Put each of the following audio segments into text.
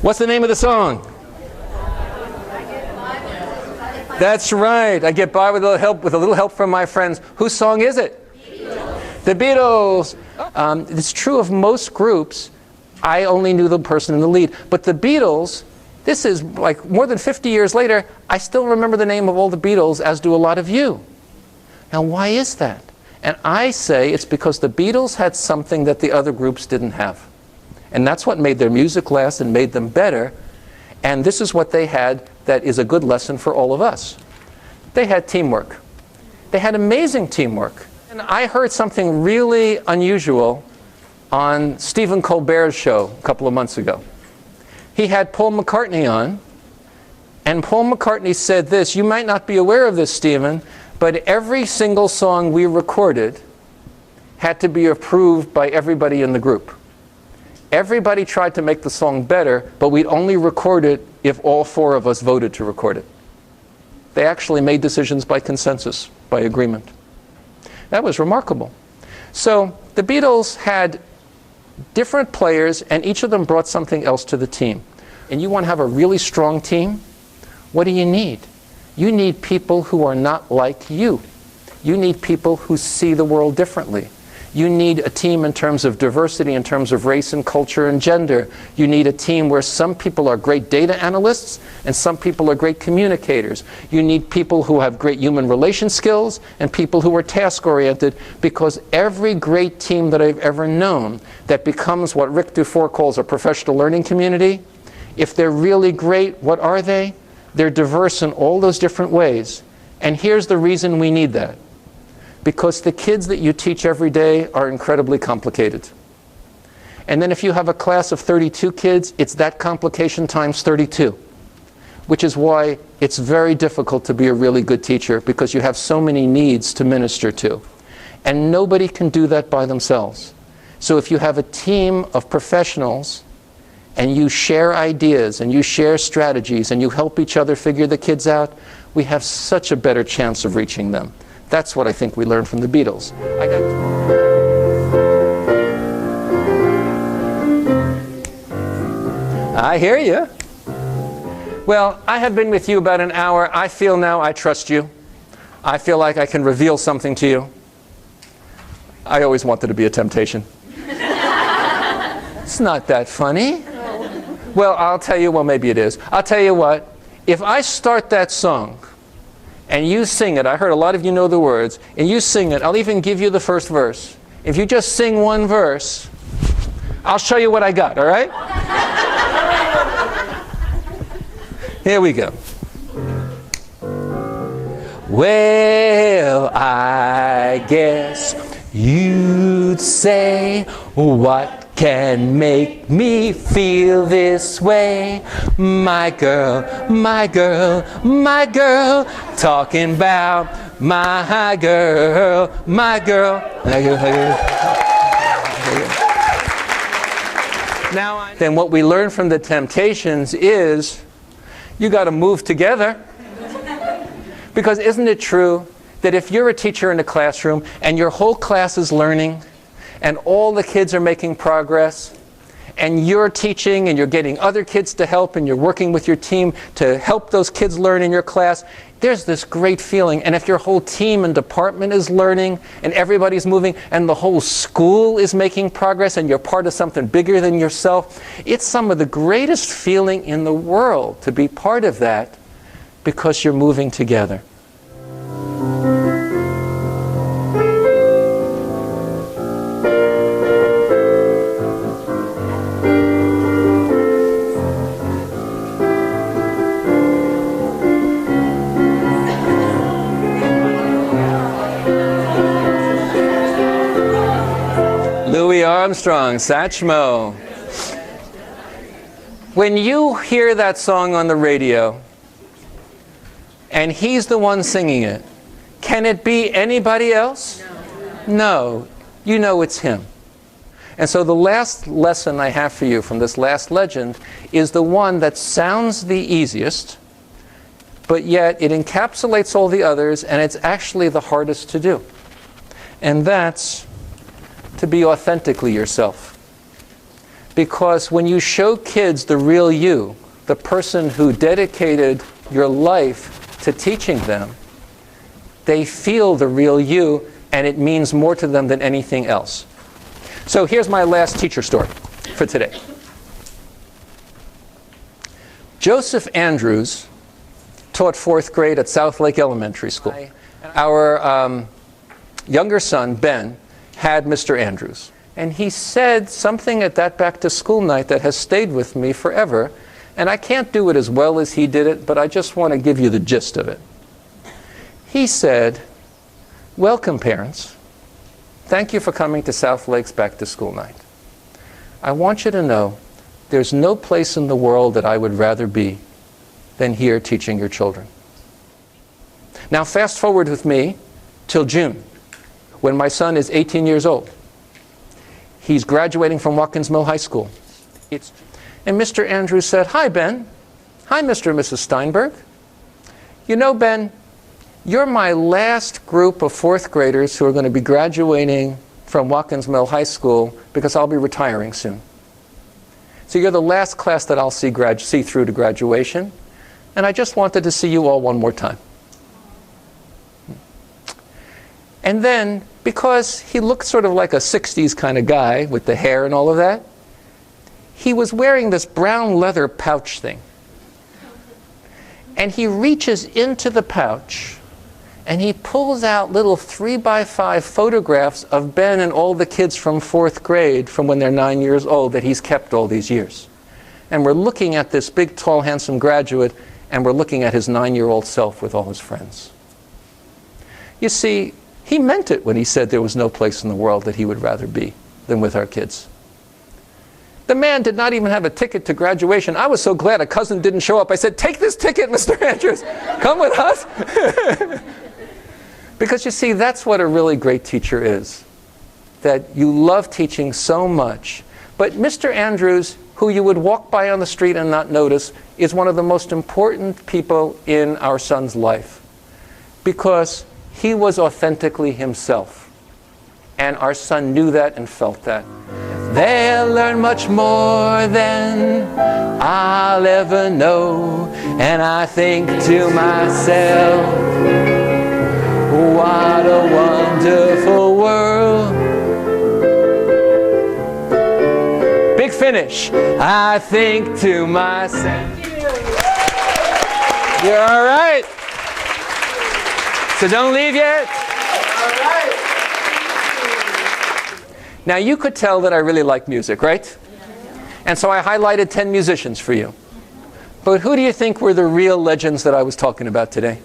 What's the name of the song? That's right. I get by with a little help from my friends. Whose song is it? Beatles. The Beatles. It's true of most groups. I only knew the person in the lead. But the Beatles, this is like more than 50 years later, I still remember the name of all the Beatles, as do a lot of you. Now, why is that? And I say it's because the Beatles had something that the other groups didn't have. And that's what made their music last and made them better. And this is what they had that is a good lesson for all of us. They had teamwork. They had amazing teamwork. And I heard something really unusual on Stephen Colbert's show a couple of months ago. He had Paul McCartney on, and Paul McCartney said this. You might not be aware of this, Stephen, but every single song we recorded had to be approved by everybody in the group. Everybody tried to make the song better, but we'd only record it if all four of us voted to record it. They actually made decisions by consensus, by agreement. That was remarkable. So the Beatles had different players, and each of them brought something else to the team. And you want to have a really strong team? What do you need? You need people who are not like you. You need people who see the world differently. You need a team in terms of diversity, in terms of race and culture and gender. You need a team where some people are great data analysts and some people are great communicators. You need people who have great human relation skills and people who are task-oriented, because every great team that I've ever known that becomes what Rick Dufour calls a professional learning community, if they're really great, what are they? They're diverse in all those different ways. And here's the reason we need that. Because the kids that you teach every day are incredibly complicated. And then if you have a class of 32 kids, it's that complication times 32. Which is why it's very difficult to be a really good teacher, because you have so many needs to minister to. And nobody can do that by themselves. So if you have a team of professionals, and you share ideas, and you share strategies, and you help each other figure the kids out, we have such a better chance of reaching them. That's what I think we learned from the Beatles. I hear you. Well, I have been with you about an hour. I feel now I trust you. I feel like I can reveal something to you. I always wanted to be a temptation. It's not that funny. Well, I'll tell you, well, maybe it is. I'll tell you what, if I start that song, and you sing it, I heard a lot of you know the words, and you sing it, I'll even give you the first verse. If you just sing one verse, I'll show you what I got, all right? Here we go. Well, I guess you'd say, what can make me feel this way? My girl, my girl, my girl, talking about my girl, my girl, my girl, my girl. Now, then what we learn from the Temptations is you got to move together. Because isn't it true that if you're a teacher in a classroom and your whole class is learning, and all the kids are making progress, and you're teaching and you're getting other kids to help, and you're working with your team to help those kids learn in your class, there's this great feeling. And if your whole team and department is learning and everybody's moving and the whole school is making progress and you're part of something bigger than yourself, it's some of the greatest feeling in the world to be part of that, because you're moving together. Louis Armstrong, Satchmo. When you hear that song on the radio, and he's the one singing it, can it be anybody else? No. You know it's him. And so the last lesson I have for you from this last legend is the one that sounds the easiest, but yet it encapsulates all the others, and it's actually the hardest to do. And that's to be authentically yourself. Because when you show kids the real you, the person who dedicated your life to teaching them, they feel the real you, and it means more to them than anything else. So here's my last teacher story for today. Joseph Andrews taught 4th grade at South Lake Elementary School. Our younger son, Ben, had Mr. Andrews. And he said something at that back-to-school night that has stayed with me forever. And I can't do it as well as he did it, but I just want to give you the gist of it. He said, "Welcome, parents. Thank you for coming to South Lake's back-to-school night. I want you to know there's no place in the world that I would rather be than here teaching your children." Now fast forward with me till June, when my son is 18 years old. He's graduating from Watkins Mill High School. And Mr. Andrews said, "Hi, Ben. Hi, Mr. and Mrs. Steinberg. You know, Ben, you're my last group of 4th graders who are going to be graduating from Watkins Mill High School because I'll be retiring soon. So you're the last class that I'll see through to graduation, and I just wanted to see you all one more time." And then, because he looked sort of like a 60s kind of guy with the hair and all of that, he was wearing this brown leather pouch thing. And he reaches into the pouch and he pulls out little 3x5 photographs of Ben and all the kids from 4th grade from when they're 9 years old that he's kept all these years. And we're looking at this big, tall, handsome graduate, and we're looking at his 9-year-old self with all his friends. You see, he meant it when he said there was no place in the world that he would rather be than with our kids. The man did not even have a ticket to graduation. I was so glad a cousin didn't show up. I said, "Take this ticket, Mr. Andrews. Come with us." Because you see, that's what a really great teacher is. That you love teaching so much. But Mr. Andrews, who you would walk by on the street and not notice, is one of the most important people in our son's life. Because he was authentically himself. And our son knew that and felt that. They'll learn much more than I'll ever know. And I think to myself, what a wonderful world. Big finish. I think to myself. You're all right. So don't leave yet. All right. Now you could tell that I really like music, right? And so I highlighted 10 musicians for you. But who do you think were the real legends that I was talking about today?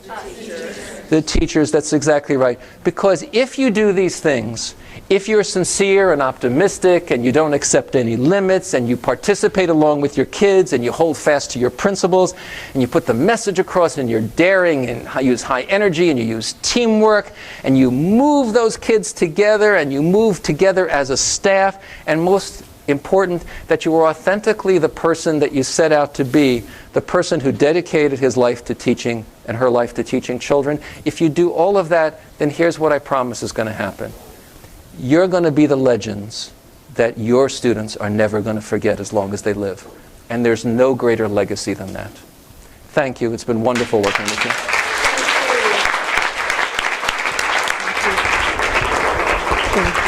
The teachers, that's exactly right. Because if you do these things, if you're sincere and optimistic and you don't accept any limits and you participate along with your kids and you hold fast to your principles and you put the message across and you're daring and use high energy and you use teamwork and you move those kids together and you move together as a staff, and most important, that you are authentically the person that you set out to be, the person who dedicated his life to teaching and her life to teaching children. If you do all of that, then here's what I promise is going to happen. You're going to be the legends that your students are never going to forget as long as they live. And there's no greater legacy than that. Thank you. It's been wonderful working with you. Thank you.